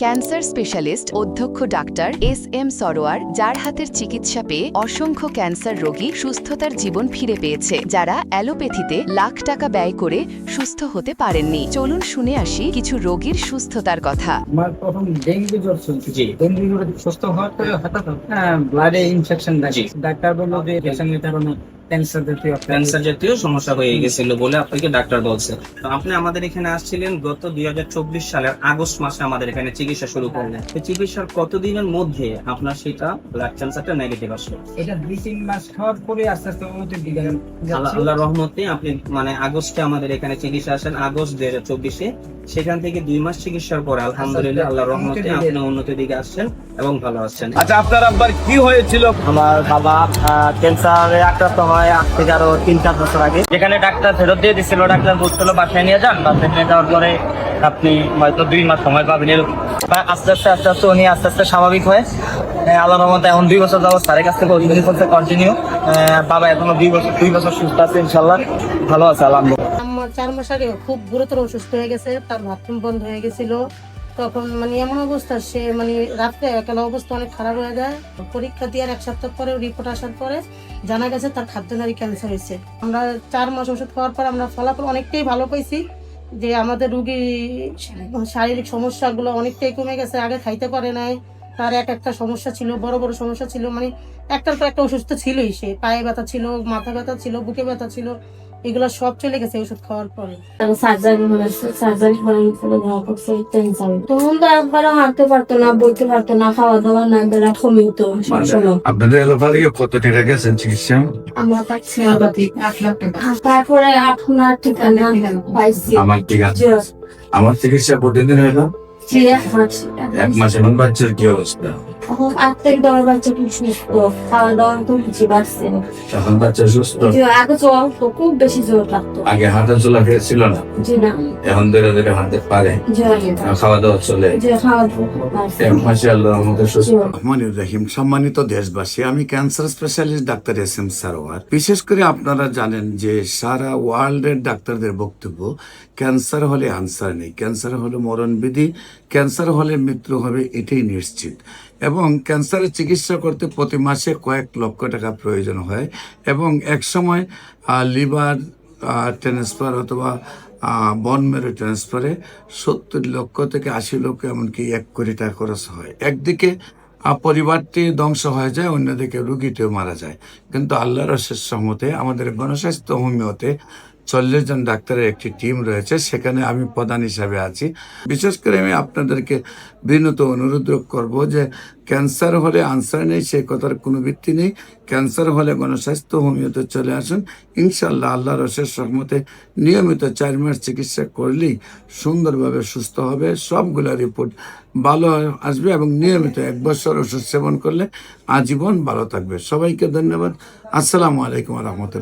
Cancer specialist অধ্যক্ষ doctor SM. Sarwar, যার হাতের চিকিৎসা পেয়ে অসংখ্য ক্যান্সার রোগী সুস্থতার জীবন ফিরে পেয়েছে, যারা অ্যালোপ্যাথিতে লাখ টাকা ব্যয় করে সুস্থ হতে পারেননি। চলুন শুনে আসি কিছু রোগীর সুস্থতার কথা। আমার প্রথম ডেঙ্গু জ্বর ছিল, ডেঙ্গু জ্বরে সুস্থ হওয়ার পরে হঠাৎ ব্লাডে ইনফেকশন দেখি। ডাক্তার বললো যে পেশেন্টের কারণে ক্যান্সার জাতীয় সমস্যা হয়ে গেছিল বলে আপনাকে ডাক্তার বলছে। তো আপনি আমাদের এখানে আসছিলেন গত 2024 সালের আগস্ট মাসে আমাদের এখানে চিকিৎসা শুরু করলেন। এই চিকিৎসার কতদিনের মধ্যে আপনার সেটা ব্লাড ক্যান্সারটা নেগেটিভ আসলো? এটা 2-3 মাস খাওয়ার পরে আস্তে আস্তে উন্নতির দিকে আল্লাহর রহমতে আপনি আগস্টে আমাদের এখানে চিকিৎসা আসেন, আগস্ট 2024-এ। সেখান থেকে 2 মাস চিকিৎসার পরে আলহামদুলিল্লাহ আল্লাহর রহমতে আপনি উন্নতির দিকে আসছেন এবং ভালো আছেন। আচ্ছা, আপনার আব্বার কি হয়েছিল? আমার বাবা ক্যান্সারে আক্রান্ত হয় আজ থেকে আরো 3-4 বছর আগে। যেখানে ডাক্তার ফেরত দিয়ে দিচ্ছিল, ডাক্তার বলছিল বাসায় নিয়ে যান। বাসায় নিয়ে যাওয়ার পরে আপনি হয়তো 2 মাস সময় পাবেন এরকম। আস্তে আস্তে উনি আস্তে আস্তে স্বাভাবিক হয়। আল্লাহর রহমতে এখন 2 বছর যাবত স্যারের কাছ থেকে ওষুধ করতে কন্টিনিউ। বাবা এখনো 2 বছর সুস্থ আছে, ইনশাল্লাহ ভালো আছে আলহামদুলিল্লাহ। আমার 4 মাস আগে খুব গুরুতর অসুস্থ হয়ে গেছে, তার বাথরুম বন্ধ হয়ে গেছিল। তখন এমন অবস্থা, সে রাত্রে একেলা অবস্থা অনেক খারাপ হয়ে যায়। পরীক্ষা দেওয়ার 1 সপ্তাহ পরে রিপোর্ট আসার পরে জানা গেছে তার খাদ্যনালী ক্যান্সার হয়েছে। আমরা 4 মাস ওষুধ খাওয়ার পর আমরা ফলাফল অনেকটাই ভালো পেয়েছি, যে আমাদের রুগী শারীরিক সমস্যাগুলো অনেকটাই কমে গেছে। আগে খাইতে পারে নাই, তার একটা সমস্যা ছিল, বড় বড় সমস্যা ছিল, একটার পর একটা অসুস্থ ছিলই। সে পায়ে ব্যথা ছিল, মাথা ব্যথা ছিল, বুকে ব্যথা ছিল, এগুলো সব চলে গেছে ওষুধ খাওয়ার পরে। তখন তো একবারে হাঁটতে পারতো না, বইতে পারতো না, খাওয়া দাওয়া না, বেলা কমিত। আপনাদের এলাকা থেকে কত টাকা গেছেন চিকিৎসা? আমরা পাচ্ছি 1 লাখ টাকা। তারপরে আপনার ঠিকানা পাইছি। আমার ঠিক আছে। আমার চিকিৎসা প্রতিদিন হইলো 1 মাস। এখন বাচ্চার কি অবস্থা? এখন 8 থেকে 10 বাচ্চা খুব সুস্থ, খাওয়া দাওয়া তো বুঝি পারছে। এখন বাচ্চা সুস্থ? আগে জ্বর তো খুব বেশি জোর লাগতো। আগে হাঁটা চলা ছিল না? জি না। এখন ধীরে ধীরে হাঁটতে পারে, খাওয়া দাওয়া চলে। রহমানির রহিম। সম্মানিত দেশবাসী, আমি cancer specialist doctor SM. Sarwar. বিশেষ করে আপনারা জানেন যে সারা ওয়ার্ল্ডের ডাক্তারদের বক্তব্য, ক্যান্সার হলে আনসার নেই, ক্যান্সার হলে মরণবিধি, ক্যান্সার হলে মৃত্যু হবে, এটাই নিশ্চিত। এবং ক্যান্সারের চিকিৎসা করতে প্রতি মাসে কয়েক লক্ষ টাকা প্রয়োজন হয় এবং এক সময় লিভার ট্রান্সফার অথবা বন মেরু ট্রান্সফারে 70 লক্ষ থেকে 80 লক্ষ, এমনকি 1 কোটি টাকা খরচ হয়। একদিকে পরিবারটি ধ্বংস হয়ে যায়, অন্যদিকে রুগীটিও মারা যায়। কিন্তু আল্লাহর অশেষ রহমতে আমাদের গণস্বাস্থ্য হোমিওতে 40 জন ডাক্তারের একটি টিম রয়েছে, সেখানে আমি প্রধান হিসাবে আছি। বিশেষ করে আমি আপনাদেরকে বিনীত অনুরোধ করব যে ক্যান্সার হলে আনসার নেই, সেই কথার কোনো ভিত্তি নেই। ক্যান্সার হলে গণস্বাস্থ্য হোমিওতে চলে আসুন, ইনশাল্লাহ আল্লাহর অশেষ রহমতে নিয়মিত 4 মাস চিকিৎসা করলেই সুন্দরভাবে সুস্থ হবে। সবগুলো রিপোর্ট ভালো আসবে এবং নিয়মিত 1 বছর ওষুধ সেবন করলে আজীবন ভালো থাকবে। সবাইকে ধন্যবাদ। আসসালামু আলাইকুম রহমতুল্লাহ।